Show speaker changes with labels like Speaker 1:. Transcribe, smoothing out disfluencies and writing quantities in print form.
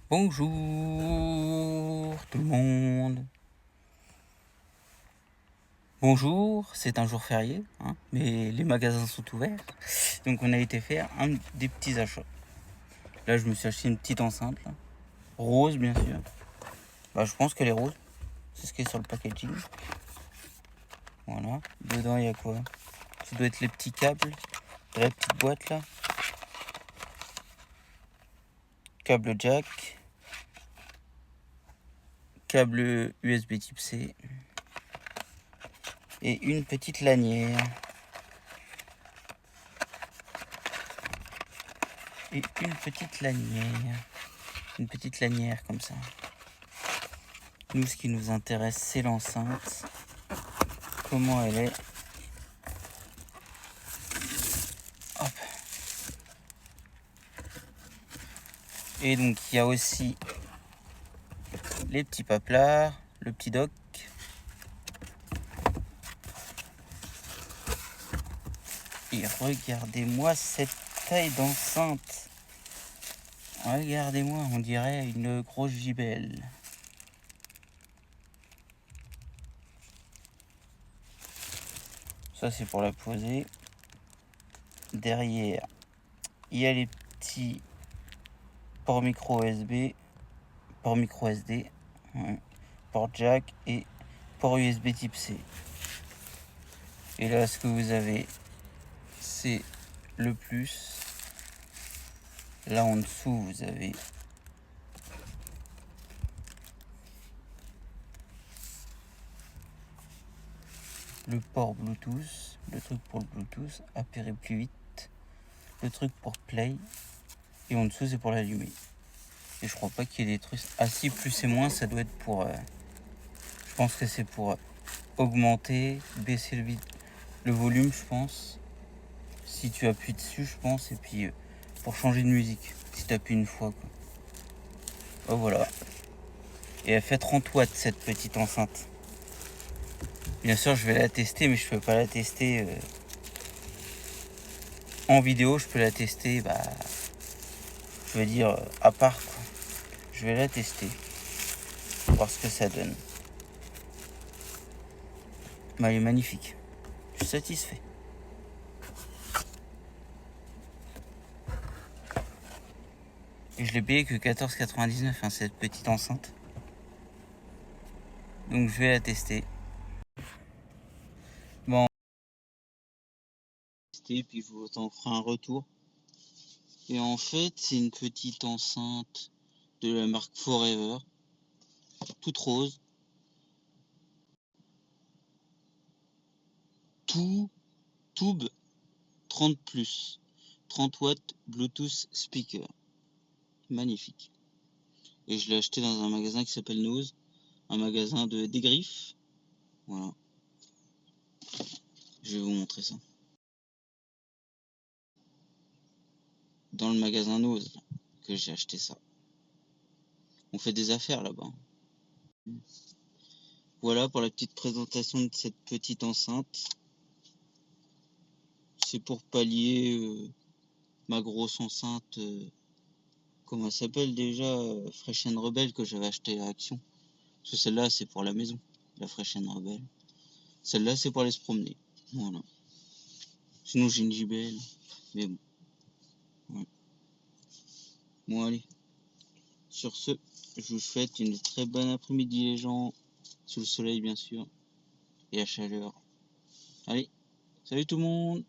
Speaker 1: Bonjour tout le monde. Bonjour, c'est un jour férié, hein, mais les magasins sont ouverts. Donc on a été faire des petits achats. Là je me suis acheté une petite enceinte, là. Rose bien sûr. Bah, je pense qu'elle est rose. C'est ce qui est sur le packaging. Voilà. Dedans il y a quoi? Ça doit être les petits câbles de la petite boîte là. Câble jack. Câble USB type C. Et une petite lanière. Et une petite lanière. Une petite lanière comme ça. Nous, ce qui nous intéresse, c'est l'enceinte. Comment elle est. Hop. Et donc, il y a aussi les petits paplards, le petit dock. Et regardez-moi cette taille d'enceinte. Regardez-moi, on dirait une grosse gibelle. Ça, c'est pour la poser. Derrière, il y a les petits ports micro USB, port micro SD, ouais, port jack et port USB type C. Et là, ce que vous avez, c'est le plus. Là en dessous, vous avez le port Bluetooth, le truc pour le Bluetooth, apairer plus vite, le truc pour play, et en dessous c'est pour l'allumer. Et je crois pas qu'il y ait des trucs. Ah si, plus et moins, ça doit être pour. Je pense que c'est pour augmenter, baisser le volume, je pense. Si tu appuies dessus, je pense, et puis pour changer de musique, si tu appuies une fois, quoi. Oh, voilà. Et elle fait 30 watts cette petite enceinte. Bien sûr, je vais la tester, mais je peux pas la tester en vidéo. Je peux la tester, bah, je veux dire, à part, quoi. Je vais la tester, voir ce que ça donne. Bah, elle est magnifique. Je suis satisfait. Et je l'ai payé que 14,99 €, hein, cette petite enceinte. Donc je vais la tester. Bon, tester, puis je vous en ferai un retour. Et en fait, c'est une petite enceinte de la marque Forever, toute rose. Tube 30+, 30 watts Bluetooth speaker. Magnifique. Et je l'ai acheté dans un magasin qui s'appelle Nose, un magasin des griffes. Voilà. Je vais vous montrer ça. Dans le magasin Nose que j'ai acheté ça. On fait des affaires là-bas. Voilà pour la petite présentation de cette petite enceinte. C'est pour pallier ma grosse enceinte, comment elle s'appelle déjà, Fresh and Rebel, que j'avais acheté à Action. Parce que celle-là, c'est pour la maison, la Fresh and Rebel. Celle-là, c'est pour aller se promener. Voilà. Sinon, j'ai une JBL. Mais bon. Ouais. Bon, allez. Sur ce, je vous souhaite une très bonne après-midi, les gens. Sous le soleil, bien sûr. Et à chaleur. Allez. Salut tout le monde.